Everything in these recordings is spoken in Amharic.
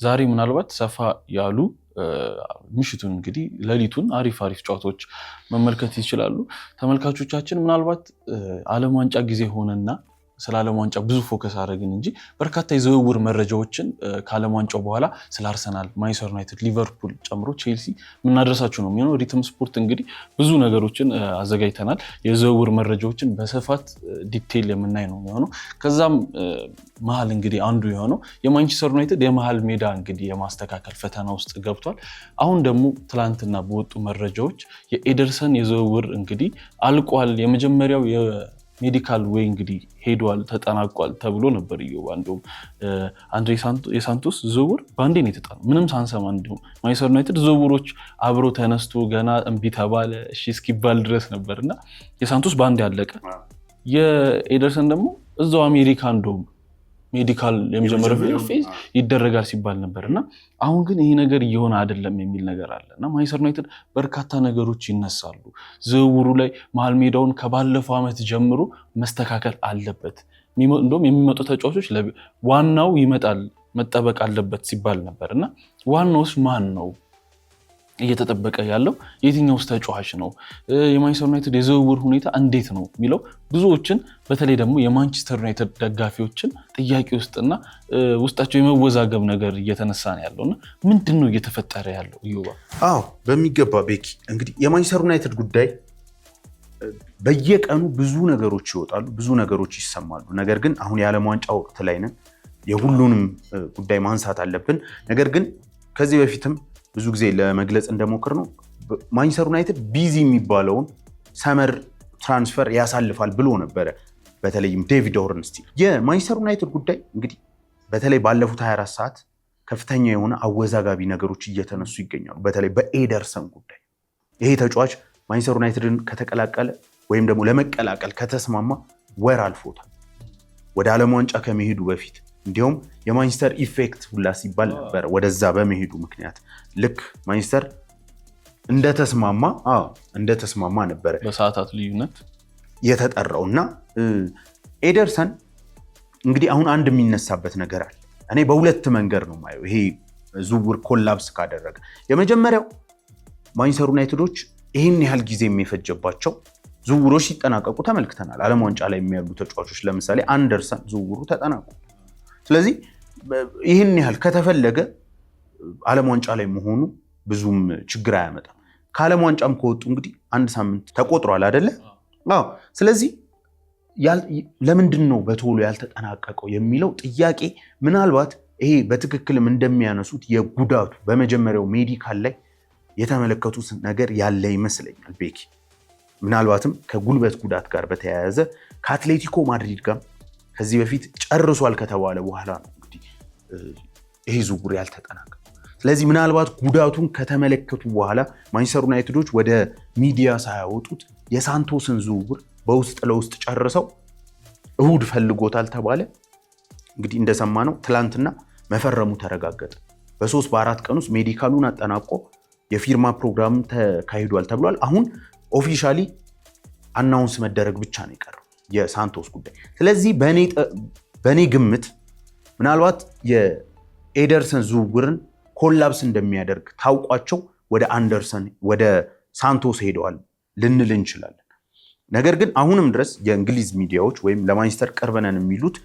ዛሬ ምናልባት ሰፋ ያሉ ምሽቱን እንግዲህ ሌሊቱን አሪፍ ጨዋታዎች መመልከት ይችላሉ ተመልካቾቻችን። ምናልባት ዓለም ዋንጫ ጊዜ ሆነና ስለ ዓለም ዋንጫ ብዙ ፎከስ አደረግን እንጂ በርካታ የዝውውር መረጃዎችን ከዓለም ዋንጫው በኋላ ስለ አርሰናል፣ ማንቸስተር ዩናይትድ፣ ሊቨርፑል ጨምሮ ቼልሲ ምናደርሳችሁ ነው የሚሆነው። ሪትም ስፖርት እንግዲህ ብዙ ነገሮችን አዘጋጅተናል። የዝውውር መረጃዎችን በስፋት ዲቴይል የምናይ ነው የሚሆነው። ከዛም መሃል እንግዲህ አንዱ የሆነው የማንቸስተር ዩናይትድ የመሃል ሜዳ እንግዲህ የማስተካከል ፈተና ውስጥ ገብቷል። አሁን ደግሞ ትላንትና በወጡ መረጃዎች የኤደርሰን የዝውውር እንግዲህ አልቋል። የመጀመሪያው ሜዲካል ዌይ እንግዲህ ሄዷል ተጠናቋል ተብሎ ነበር። እንደውም አንድሬ የሳንቶስ ዝውውር ባንዴ ነው የተጣለው ምንም ሳንሰማ። እንደውም ማንቸስተር ዩናይትድ ዝውውሮች አብሮ ተነስቶ ገና እምቢ ተባለ እሺ እስኪባል ድረስ ነበርና የሳንቶስ ባንዴ አለቀ። የኤደርሰን ደግሞ እዛው አሜሪካ እንደውም ሜዲካል የመጀመሪያው ፌዝ ይደረጋል ሲባል ነበርና አሁን ግን ይሄ ነገር እየሆነ አይደለም የሚል ነገር አለና ማንቸስተር ዩናይትድ በርካታ ነገሮች ይነሳሉ። ዝውውሩ ላይ መሃል ሜዳውን ከባለፈው ዓመት ጀምሮ መስተካከል አለበት። እንደውም የሚመጡ ተጫዋቾች ዋናው ይመጣል መጠበቅ አለበት ሲባል ነበርና ዋናውስ ማን ነው እየተጠበቀ ያለው? የትኛውስ ተጫዋች ነው? የማንቸስተር ዩናይትድ የዝውውር ሁኔታ እንዴት ነው የሚለው ብዙዎችን በተለይ ደግሞ የማንቸስተር ዩናይትድ ደጋፊዎችን ጥያቄ ውስጥና ውስጣቸው የመወዛገብ ነገር እየተነሳ ነው ያለውና ምንድነው እየተፈጠረ ያለው? ይውባ በሚገባ ቤኪ እንግዲህ የማንቸስተር ዩናይትድ ጉዳይ በየቀኑ ብዙ ነገሮች ይወጣሉ፣ ብዙ ነገሮች ይሰማሉ። ነገር ግን አሁን የዓለም ዋንጫ ወቅት ላይ ነን። የሁሉንም ጉዳይ ማንሳት አለብን። ነገር ግን ከዚህ በፊትም ብዙ ጊዜ ለመግለጽ እንደሞክር ነው ማንቸስተር ዩናይትድ ቢዚ የሚባለውን ሰመር ትራንስፈር ያሳልፋል ብሎ ነበረ። በተለይም ዴቪድ ኦርንስቲን የማንቸስተር ዩናይትድ ጉዳይ እንግዲህ በተለይ ባለፉት 24 ሰዓት ከፍተኛ የሆነ አወዛጋቢ ነገሮች እየተነሱ ይገኛሉ። በተለይ በኤደርሰን ጉዳይ ይሄ ተጫዋች ማንቸስተር ዩናይትድን ከተቀላቀለ ወይም ደግሞ ለመቀላቀል ከተስማማ ወር አልፎታል። ወደ ዓለም ዋንጫ ከመሄዱ በፊት እንዲሁም የማንቸስተር ኢፌክት ሁላ ሲባል ነበር ወደዛ በመሄዱ ምክንያት ልክ ማንቸስተር እንደተስማማ ነበር በሰዓታት ልዩነት የተጠራውና ኤደርሰን እንግዲህ አሁን አንድ የሚነሳበት ነገር አለ። እኔ በሁለት መንገድ ነው ማየው ይሄ ዝውውር ኮላፕስ ካደረገ። የመጀመሪያው ማንቸስተር ዩናይትዶች ይህን ያህል ጊዜ የሚፈጀባቸው ዝውውሮች ሲጠናቀቁ ተመልክተናል። ዓለም ዋንጫ ላይ የሚያሉ ተጫዋቾች ለምሳሌ አንደርሰን ዝውውሩ ተጠናቁ። ስለዚህ ይህን ያህል ከተፈለገ ዓለም ዋንጫ ላይ መሆኑ ብዙም ችግር አያመጣም። ከዓለም ዋንጫም ከወጡ እንግዲህ 1 ሳምንት ተቆጥሯል አይደለ? ስለዚህ ለምንድን ነው በቶሎ ያልተጠናቀቀው የሚለው ጥያቄ ምናልባት ይሄ በትክክልም እንደሚያነሱት የጉዳቱ በመጀመሪያው ሜዲካል ላይ የተመለከቱት ነገር ያለ ይመስለኛል ቤኪ። ምናልባትም ከጉልበት ጉዳት ጋር በተያያዘ ከአትሌቲኮ ማድሪድ ጋር ከዚህ በፊት ጨርሷል ከተባለ በኋላ ነው እንግዲህ ይሄ ዝውውር ያልተጠናቀቀው። ስለዚህ ምናልባት ጉዳቱን ከተመለከቱ በኋላ ማንቸስተር ዩናይትዶች ወደ ሚዲያ ሳያወጡት የሳንቶስን ዝውውር በውስጥ ለውስጥ ጨርሰው እሁድ ፈልጎታል ተባለ። እንግዲህ እንደሰማነው ትላንትና መፈረሙ ተረጋገጠ። በ3-4 ቀን ውስጥ ሜዲካሉን አጠናቆ የፊርማ ፕሮግራም ተካሂዷል ተብሏል። አሁን ኦፊሻሊ አናውንስ መደረግ ብቻ ነው የቀረው የሳንቶስ ጉዳይ። ስለዚህ በእኔ ግምት ምናልባት የኤደርሰን ዝውውርን ኮላፕስ እንደሚያደርግ ታውቋቸው ወደ ሳንቶስ ሄደዋል ልንል እንችላለን። ነገር ግን አሁንም ድረስ የእንግሊዝ ሚዲያዎች ወይም ለማንቸስተር ቅርብ ነን የሚሉት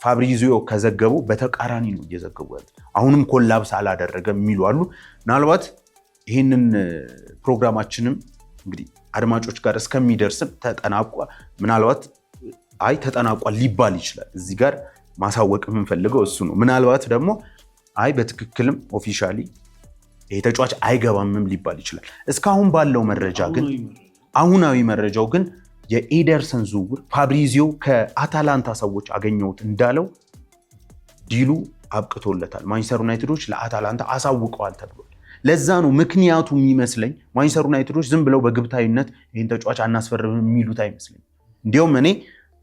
ፋብሪዚዮ ከዘገበው በተቃራኒ ነው እየዘገቡ ያሉት። አሁንም ኮላፕስ አላደረገም የሚሉ አሉ። ምናልባት ይህንን ፕሮግራማችንም እንግዲህ አድማጮች ጋር እስከሚደርስም ምናልባት ተጠናቋል ሊባል ይችላል። እዚህ ጋር ማሳወቅ የምንፈልገው እሱ ነው። ምናልባት ደግሞ በትክክልም ኦፊሻሊ ይሄ ተጫዋች አይገባምም ሊባል ይችላል። እስካሁን ባለው መረጃ ግን አሁናዊ መረጃው ግን የኤደርሰን ዝውውር ፋብሪዚዮ ከአታላንታ ሰዎች አገኘሁት እንዳለው ዲሉ አብቅቶለታል። ማንቸስተር ዩናይትዶች ለአታላንታ አሳውቀዋል ተብሏል። ለዛ ነው ምክንያቱ የሚመስለኝ ማንቸስተር ዩናይትዶች ዝም ብለው በግብታዊነት ይህን ተጫዋች አናስፈርም የሚሉት አይመስለኝ። እንዲያውም እኔ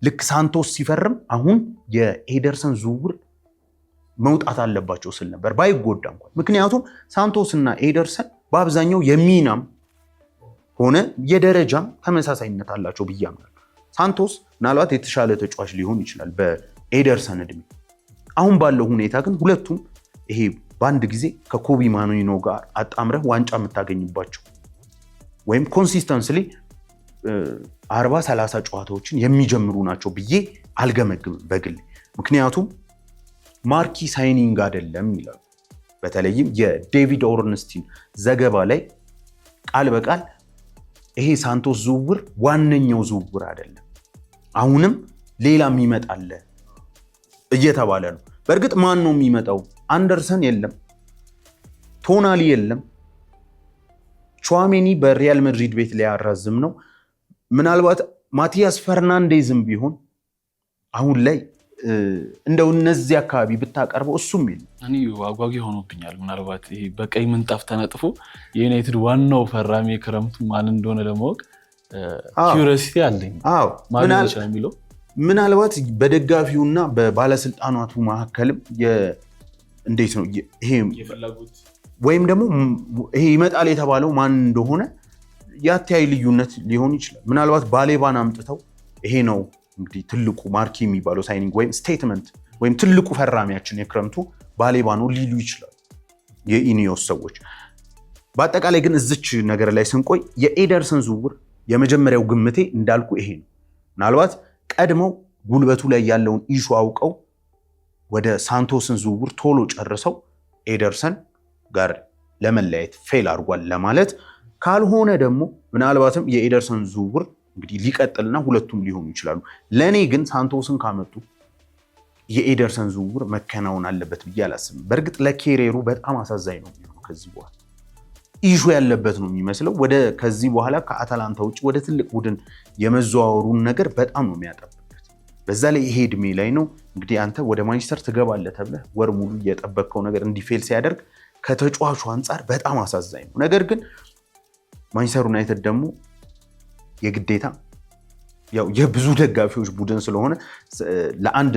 ልክ ሳንቶስ ሲፈርም አሁን የኤደርሰን ዝውውር መውጣት አለባቸው ስል ነበር ባይጎዳ እንኳን። ምክንያቱም ሳንቶስ እና ኤደርሰን በአብዛኛው የሚናም ሆነ የደረጃም ተመሳሳይነት አላቸው ብዬ አምናለሁ። ሳንቶስ ምናልባት የተሻለ ተጫዋች ሊሆን ይችላል በኤደርሰን እድሜ። አሁን ባለው ሁኔታ ግን ሁለቱም ይሄ በአንድ ጊዜ ከኮቢ ማኑኖ ጋር አጣምረህ ዋንጫ የምታገኝባቸው ወይም ኮንሲስተንስሊ 40-30 ጨዋታዎችን የሚጀምሩ ናቸው ብዬ አልገመግምም በግል። ምክንያቱም ማርኪ ሳይኒንግ አይደለም ይላሉ። በተለይም የዴቪድ ኦርንስቲን ዘገባ ላይ ቃል በቃል ይሄ ሳንቶስ ዝውውር ዋነኛው ዝውውር አይደለም፣ አሁንም ሌላም ይመጣል እየተባለ ነው። በእርግጥ ማን ነው የሚመጣው? አንደርሰን የለም፣ ቶናሊ የለም፣ ቹዋሜኒ በሪያል ማድሪድ ቤት ሊያራዝም ነው። ምናልባት ማቲያስ ፈርናንዴዝም ቢሆን አሁን ላይ እንደው እነዚህ አካባቢ ብታቀርበው እሱም የለም። እኔ አጓጊ ሆኖብኛል። ምናልባት ይሄ በቀይ ምንጣፍ ተነጥፎ የዩናይትድ ዋናው ፈራሚ የክረምቱ ማን እንደሆነ ለማወቅ ኪዩሪዮሲቲ አለኝ። ማን ይችላል የሚለው ምናልባት በደጋፊውና በባለስልጣናቱ መካከልም እንዴት ነው ይሄ ወይም ደግሞ ይሄ ይመጣል የተባለው ማን እንደሆነ ያተያይ ልዩነት ሊሆን ይችላል። ምናልባት ባሌባን አምጥተው ይሄ ነው እንግዲህ ትልቁ ማርኪ የሚባለው ሳይኒንግ ወይም ስቴትመንት ወይም ትልቁ ፈራሚያችን የክረምቱ ባሌባ ነው ሊሉ ይችላል የኢኒዮስ ሰዎች። በአጠቃላይ ግን እዚች ነገር ላይ ስንቆይ የኤደርሰን ዝውውር የመጀመሪያው ግምቴ እንዳልኩ ይሄ ነው። ምናልባት ቀድመው ጉልበቱ ላይ ያለውን ኢሹ አውቀው ወደ ሳንቶስን ዝውውር ቶሎ ጨርሰው ኤደርሰን ጋር ለመለያየት ፌል አድርጓል ለማለት፣ ካልሆነ ደግሞ ምናልባትም የኤደርሰን ዝውውር እንግዲህ ሊቀጥልና ሁለቱም ሊሆኑ ይችላሉ። ለእኔ ግን ሳንቶስን ካመጡ የኤደርሰን ዝውውር መከናወን አለበት ብዬ አላስብም። በእርግጥ ለኬሬሩ በጣም አሳዛኝ ነው የሚሆነው። ከዚህ በኋላ ኢሹ ያለበት ነው የሚመስለው። ከዚህ በኋላ ከአታላንታ ውጭ ወደ ትልቅ ቡድን የመዘዋወሩን ነገር በጣም ነው የሚያጠብበት። በዛ ላይ ይሄ እድሜ ላይ ነው እንግዲህ አንተ ወደ ማንቸስተር ትገባለህ ተብለህ ወር ሙሉ እየጠበቅከው ነገር እንዲፌል ሲያደርግ ከተጫዋቹ አንጻር በጣም አሳዛኝ ነው። ነገር ግን ማንቸስተር ዩናይትድ ደግሞ የግዴታ ያው የብዙ ደጋፊዎች ቡድን ስለሆነ ለአንድ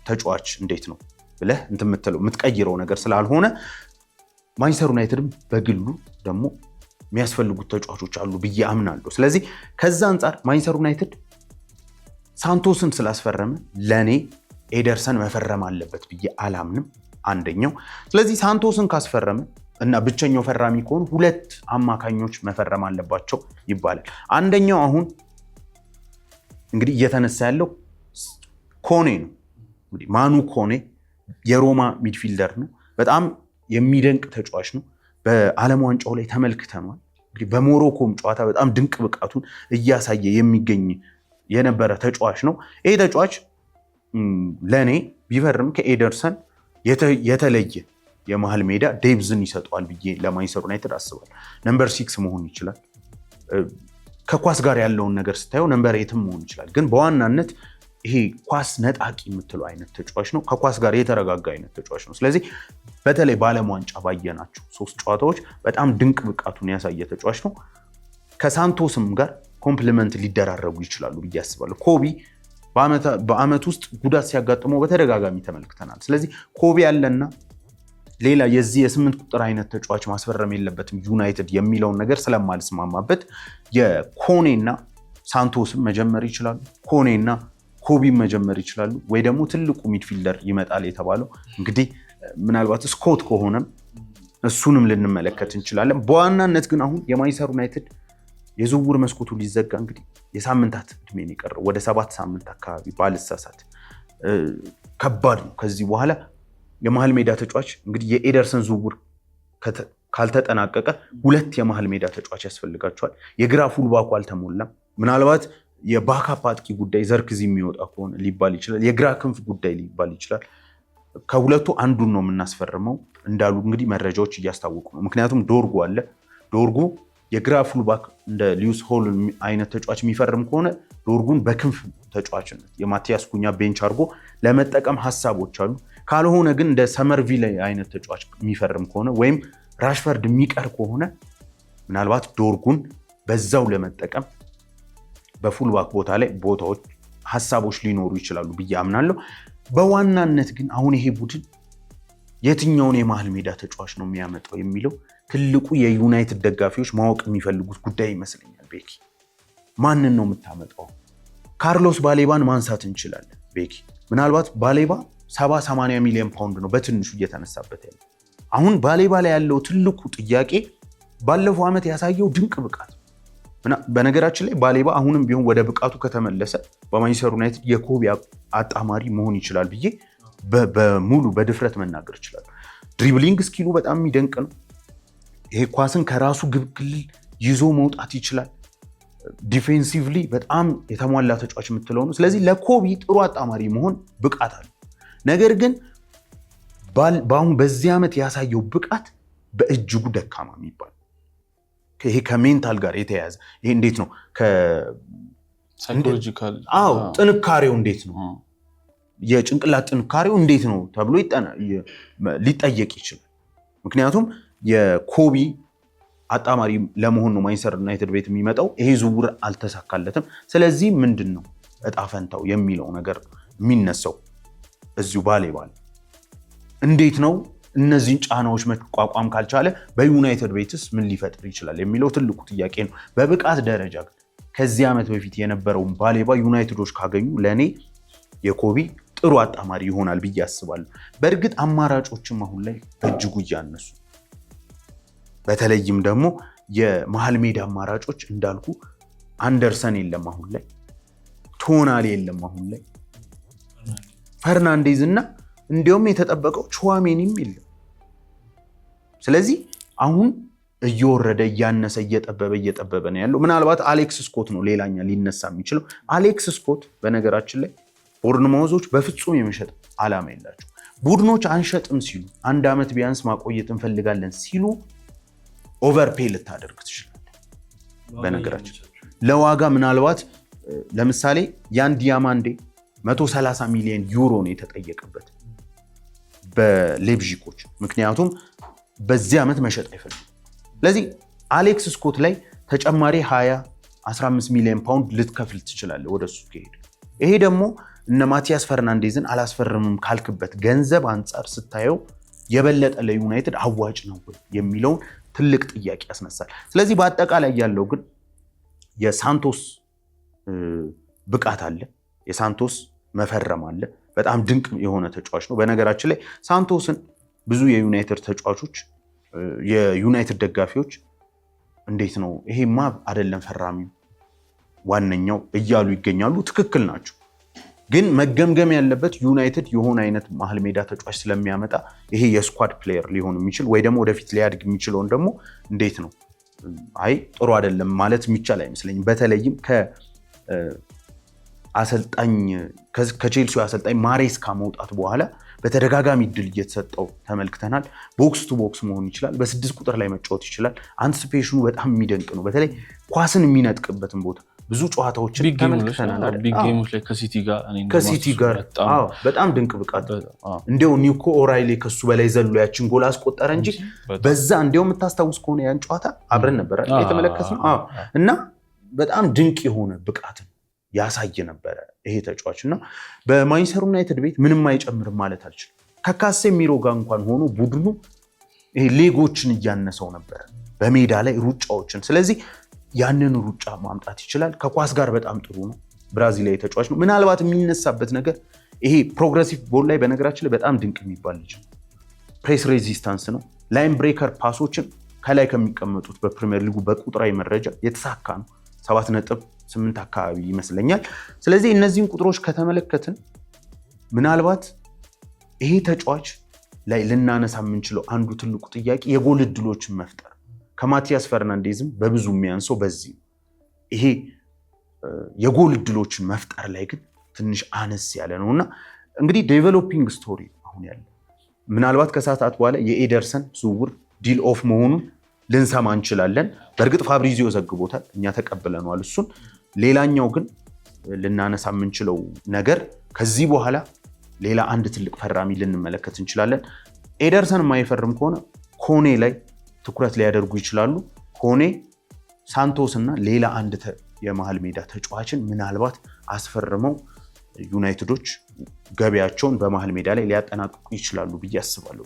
ተጫዋች እንዴት ነው ብለህ የምትቀይረው ነገር ስላልሆነ ማንቸስተር ዩናይትድም በግሉ ደግሞ የሚያስፈልጉት ተጫዋቾች አሉ ብዬ አምናለሁ። ስለዚህ ከዛ አንጻር ማንቸስተር ዩናይትድ ሳንቶስን ስላስፈረመ ለእኔ ኤደርሰን መፈረም አለበት ብዬ አላምንም። አንደኛው ስለዚህ ሳንቶስን ካስፈረመ እና ብቸኛው ፈራሚ ከሆኑ ሁለት አማካኞች መፈረም አለባቸው ይባላል። አንደኛው አሁን እንግዲህ እየተነሳ ያለው ኮኔ ነው። እንግዲህ ማኑ ኮኔ የሮማ ሚድፊልደር ነው። በጣም የሚደንቅ ተጫዋች ነው። በዓለም ዋንጫው ላይ ተመልክተናል። እንግዲህ በሞሮኮም ጨዋታ በጣም ድንቅ ብቃቱን እያሳየ የሚገኝ የነበረ ተጫዋች ነው። ይሄ ተጫዋች ለእኔ ቢፈርም ከኤደርሰን የተለየ የመሃል ሜዳ ዴብዝን ይሰጠዋል ብዬ ለማንቸስተር ዩናይትድ አስባለሁ። ነምበር 6 መሆን ይችላል። ከኳስ ጋር ያለውን ነገር ስታየው ነምበር 8 መሆን ይችላል። ግን በዋናነት ይሄ ኳስ ነጣቂ የምትለው አይነት ተጫዋች ነው። ከኳስ ጋር የተረጋጋ አይነት ተጫዋች ነው። ስለዚህ በተለይ በዓለም ዋንጫ ባየናቸው 3 ጨዋታዎች በጣም ድንቅ ብቃቱን ያሳየ ተጫዋች ነው። ከሳንቶስም ጋር ኮምፕሊመንት ሊደራረጉ ይችላሉ ብዬ አስባለሁ። ኮቢ በአመት ውስጥ ጉዳት ሲያጋጥመው በተደጋጋሚ ተመልክተናል። ስለዚህ ኮቢ ያለና ሌላ የዚህ የ8 ቁጥር አይነት ተጫዋች ማስፈረም የለበትም ዩናይትድ የሚለውን ነገር ስለማልስማማበት የኮኔና ሳንቶስም መጀመር ይችላሉ፣ ኮኔና ኮቢም መጀመር ይችላሉ። ወይ ደግሞ ትልቁ ሚድፊልደር ይመጣል የተባለው እንግዲህ ምናልባት ስኮት ከሆነም እሱንም ልንመለከት እንችላለን። በዋናነት ግን አሁን የማንቸስተር ዩናይትድ የዝውውር መስኮቱ ሊዘጋ እንግዲህ የሳምንታት እድሜ ነው የቀረው፣ ወደ 7 ሳምንት አካባቢ ባልሳሳት። ከባድ ነው። ከዚህ በኋላ የመሃል ሜዳ ተጫዋች እንግዲህ የኤደርሰን ዝውውር ካልተጠናቀቀ 2 የመሃል ሜዳ ተጫዋች ያስፈልጋቸዋል። የግራ ፉልባኩ አልተሞላም። ምናልባት የባካፕ አጥቂ ጉዳይ ዘርክዚ የሚወጣ ከሆነ ሊባል ይችላል። የግራ ክንፍ ጉዳይ ሊባል ይችላል። ከሁለቱ አንዱን ነው የምናስፈርመው እንዳሉ እንግዲህ መረጃዎች እያስታወቁ ነው። ምክንያቱም ዶርጉ አለ። ዶርጉ የግራ ፉልባክ እንደ ሊዩስ ሆል አይነት ተጫዋች የሚፈርም ከሆነ ዶርጉን በክንፍ ተጫዋችነት የማቲያስ ኩኛ ቤንች አድርጎ ለመጠቀም ሀሳቦች አሉ። ካልሆነ ግን እንደ ሰመርቪል አይነት ተጫዋች የሚፈርም ከሆነ ወይም ራሽፈርድ የሚቀር ከሆነ ምናልባት ዶርጉን በዛው ለመጠቀም በፉልባክ ቦታ ላይ ሀሳቦች ሊኖሩ ይችላሉ ብዬ አምናለሁ። በዋናነት ግን አሁን ይሄ ቡድን የትኛውን የመሃል ሜዳ ተጫዋች ነው የሚያመጣው የሚለው ትልቁ የዩናይትድ ደጋፊዎች ማወቅ የሚፈልጉት ጉዳይ ይመስለኛል። ቤኪ ማንን ነው የምታመጣው? ካርሎስ ባሌባን ማንሳት እንችላለን። ቤኪ ምናልባት ባሌባ 70-80 ሚሊዮን ፓውንድ ነው በትንሹ እየተነሳበት ያለ። አሁን ባሌባ ላይ ያለው ትልቁ ጥያቄ ባለፈው ዓመት ያሳየው ድንቅ ብቃት። በነገራችን ላይ ባሌባ አሁንም ቢሆን ወደ ብቃቱ ከተመለሰ በማንቸስተር ዩናይትድ የኮቢ አጣማሪ መሆን ይችላል ብዬ በሙሉ በድፍረት መናገር ይችላል። ድሪብሊንግ ስኪሉ በጣም የሚደንቅ ነው። ይሄ ኳስን ከራሱ ግብ ክልል ይዞ መውጣት ይችላል። ዲፌንሲቭሊ በጣም የተሟላ ተጫዋች የምትለው ነው። ስለዚህ ለኮቢ ጥሩ አጣማሪ መሆን ብቃት አለ። ነገር ግን በአሁን በዚህ ዓመት ያሳየው ብቃት በእጅጉ ደካማ የሚባል ይሄ ከሜንታል ጋር የተያያዘ ይሄ እንዴት ነው ሳይኮሎጂካል ጥንካሬው እንዴት ነው የጭንቅላት ጥንካሬው እንዴት ነው ተብሎ ሊጠየቅ ይችላል። ምክንያቱም የኮቢ አጣማሪ ለመሆን ነው ማንቸስተር ዩናይትድ ቤት የሚመጣው። ይሄ ዝውውር አልተሳካለትም። ስለዚህ ምንድን ነው እጣ ፈንታው የሚለው ነገር የሚነሳው እዚሁ ባሌባ እንዴት ነው እነዚህን ጫናዎች መቋቋም ካልቻለ በዩናይትድ ቤትስ ምን ሊፈጥር ይችላል የሚለው ትልቁ ጥያቄ ነው። በብቃት ደረጃ ግን ከዚህ ዓመት በፊት የነበረውን ባሌባ ዩናይትዶች ካገኙ ለእኔ የኮቢ ጥሩ አጣማሪ ይሆናል ብዬ አስባለሁ። በእርግጥ አማራጮችም አሁን ላይ በእጅጉ እያነሱ በተለይም ደግሞ የመሃል ሜዳ አማራጮች እንዳልኩ አንደርሰን የለም አሁን ላይ፣ ቶናሊ የለም አሁን ላይ፣ ፈርናንዴዝ እና እንዲያውም የተጠበቀው ቹዋሜኒም የለም። ስለዚህ አሁን እየወረደ እያነሰ እየጠበበ ነው ያለው። ምናልባት አሌክስ ስኮት ነው ሌላኛ ሊነሳ የሚችለው። አሌክስ ስኮት በነገራችን ላይ ቦርንማውዞች በፍጹም የመሸጥ ዓላማ የላቸው። ቡድኖች አንሸጥም ሲሉ 1 ዓመት ቢያንስ ማቆየት እንፈልጋለን ሲሉ ኦቨርፔይ ልታደርግ ትችላለህ። በነገራችን ለዋጋ ምናልባት ለምሳሌ ያን ዲያማንዴ 130 ሚሊዮን ዩሮ ነው የተጠየቀበት በሌብዥኮች። ምክንያቱም በዚህ ዓመት መሸጥ አይፈልጉም። ስለዚህ አሌክስ ስኮት ላይ ተጨማሪ 20-15 ሚሊዮን ፓውንድ ልትከፍል ትችላለህ ወደሱ ከሄደ። ይሄ ደግሞ እነ ማቲያስ ፈርናንዴዝን አላስፈርምም ካልክበት ገንዘብ አንጻር ስታየው የበለጠ ለዩናይትድ አዋጭ ነው የሚለውን ትልቅ ጥያቄ ያስነሳል። ስለዚህ በአጠቃላይ ያለው ግን የሳንቶስ ብቃት አለ፣ የሳንቶስ መፈረም አለ። በጣም ድንቅ የሆነ ተጫዋች ነው። በነገራችን ላይ ሳንቶስን ብዙ የዩናይትድ ተጫዋቾች የዩናይትድ ደጋፊዎች እንዴት ነው ይሄማ አይደለም ፈራሚው ዋነኛው እያሉ ይገኛሉ። ትክክል ናቸው። ግን መገምገም ያለበት ዩናይትድ የሆነ አይነት መሀል ሜዳ ተጫዋች ስለሚያመጣ ይሄ የስኳድ ፕሌየር ሊሆን የሚችል ወይ ደግሞ ወደፊት ሊያድግ የሚችለውን ደግሞ እንዴት ነው አይ ጥሩ አይደለም ማለት የሚቻል አይመስለኝም። በተለይም ከቼልሲው አሰልጣኝ ማሬስካ መውጣት በኋላ በተደጋጋሚ ድል እየተሰጠው ተመልክተናል። ቦክስ ቱ ቦክስ መሆን ይችላል፣ በ6 ቁጥር ላይ መጫወት ይችላል። አንቲሲፔሽኑ በጣም የሚደንቅ ነው። በተለይ ኳስን የሚነጥቅበትን ቦታ ብዙ ጨዋታዎችን ተመልክተናል። ቢግ ጌሞች ላይ ከሲቲ ጋር በጣም ድንቅ ብቃት። እንዲያው ኒኮ ኦራይሌ ከሱ በላይ ዘሎ ያችን ጎል አስቆጠረ እንጂ በዛ እንዲያው የምታስታውስ ከሆነ ያን ጨዋታ አብረን ነበር የተመለከትነው እና በጣም ድንቅ የሆነ ብቃትን ያሳየ ነበረ ይሄ ተጫዋች እና በማንቸስተር ዩናይትድ ቤት ምንም አይጨምርም ማለት አልችልም። ከካሴሚሮ ጋር እንኳን ሆኖ ቡድኑ ይሄ ሌጎችን እያነሰው ነበረ በሜዳ ላይ ሩጫዎችን። ስለዚህ ያንን ሩጫ ማምጣት ይችላል። ከኳስ ጋር በጣም ጥሩ ነው። ብራዚላዊ ተጫዋች ነው። ምናልባት የሚነሳበት ነገር ይሄ ፕሮግረሲቭ ቦል ላይ በነገራችን ላይ በጣም ድንቅ የሚባል ልጅ ነው። ፕሬስ ሬዚስታንስ ነው። ላይን ብሬከር ፓሶችን ከላይ ከሚቀመጡት በፕሪሚየር ሊጉ በቁጥራዊ መረጃ የተሳካ ነው። 7.8 አካባቢ ይመስለኛል። ስለዚህ እነዚህን ቁጥሮች ከተመለከትን ምናልባት ይሄ ተጫዋች ላይ ልናነሳ የምንችለው አንዱ ትልቁ ጥያቄ የጎል እድሎችን መፍጠር ከማቲያስ ፈርናንዴዝም በብዙ የሚያንሰው በዚህ ይሄ የጎል እድሎችን መፍጠር ላይ ግን ትንሽ አነስ ያለ ነው እና እንግዲህ ዴቨሎፒንግ ስቶሪ አሁን ያለ ምናልባት ከሰዓታት በኋላ የኤደርሰን ዝውውር ዲል ኦፍ መሆኑን ልንሰማ እንችላለን። በእርግጥ ፋብሪዚዮ ዘግቦታል፣ እኛ ተቀብለነዋል እሱን። ሌላኛው ግን ልናነሳ የምንችለው ነገር ከዚህ በኋላ ሌላ አንድ ትልቅ ፈራሚ ልንመለከት እንችላለን። ኤደርሰን የማይፈርም ከሆነ ኮኔ ላይ ትኩረት ሊያደርጉ ይችላሉ። ኮኔ፣ ሳንቶስ እና ሌላ አንድ የመሃል ሜዳ ተጫዋችን ምናልባት አስፈርመው ዩናይትዶች ገበያቸውን በመሃል ሜዳ ላይ ሊያጠናቅቁ ይችላሉ ብዬ አስባለሁ።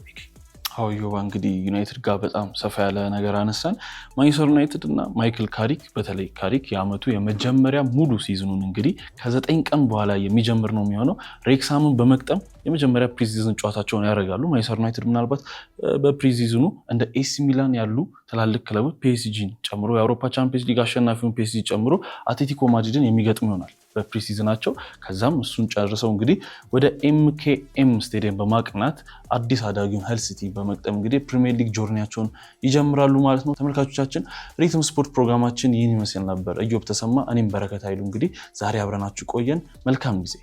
ዮባ እንግዲህ ዩናይትድ ጋር በጣም ሰፋ ያለ ነገር አነሳን። ማንቸስተር ዩናይትድ እና ማይክል ካሪክ፣ በተለይ ካሪክ የዓመቱ የመጀመሪያ ሙሉ ሲዝኑን እንግዲህ ከ9 ቀን በኋላ የሚጀምር ነው የሚሆነው። ሬክሳምን በመቅጠም የመጀመሪያ ፕሪሲዝን ጨዋታቸውን ያደርጋሉ። ማንቸስተር ዩናይትድ ምናልባት በፕሪሲዝኑ እንደ ኤሲ ሚላን ያሉ ትላልቅ ክለቦች ፒኤስጂን ጨምሮ የአውሮፓ ቻምፒየንስ ሊግ አሸናፊውን ፒኤስጂ ጨምሮ አትሌቲኮ ማድሪድን የሚገጥሙ ይሆናል በፕሪሲዝናቸው። ከዛም እሱን ጨርሰው እንግዲህ ወደ ኤምኬኤም ስቴዲየም በማቅናት አዲስ አዳጊውን ሀል ሲቲ በመቅጠም እንግዲህ ፕሪሚየር ሊግ ጆርኒያቸውን ይጀምራሉ ማለት ነው። ተመልካቾቻችን ሪትም ስፖርት ፕሮግራማችን ይህን ይመስል ነበር። እዮብ ተሰማ፣ እኔም በረከት ኃይሉ እንግዲህ ዛሬ አብረናችሁ ቆየን። መልካም ጊዜ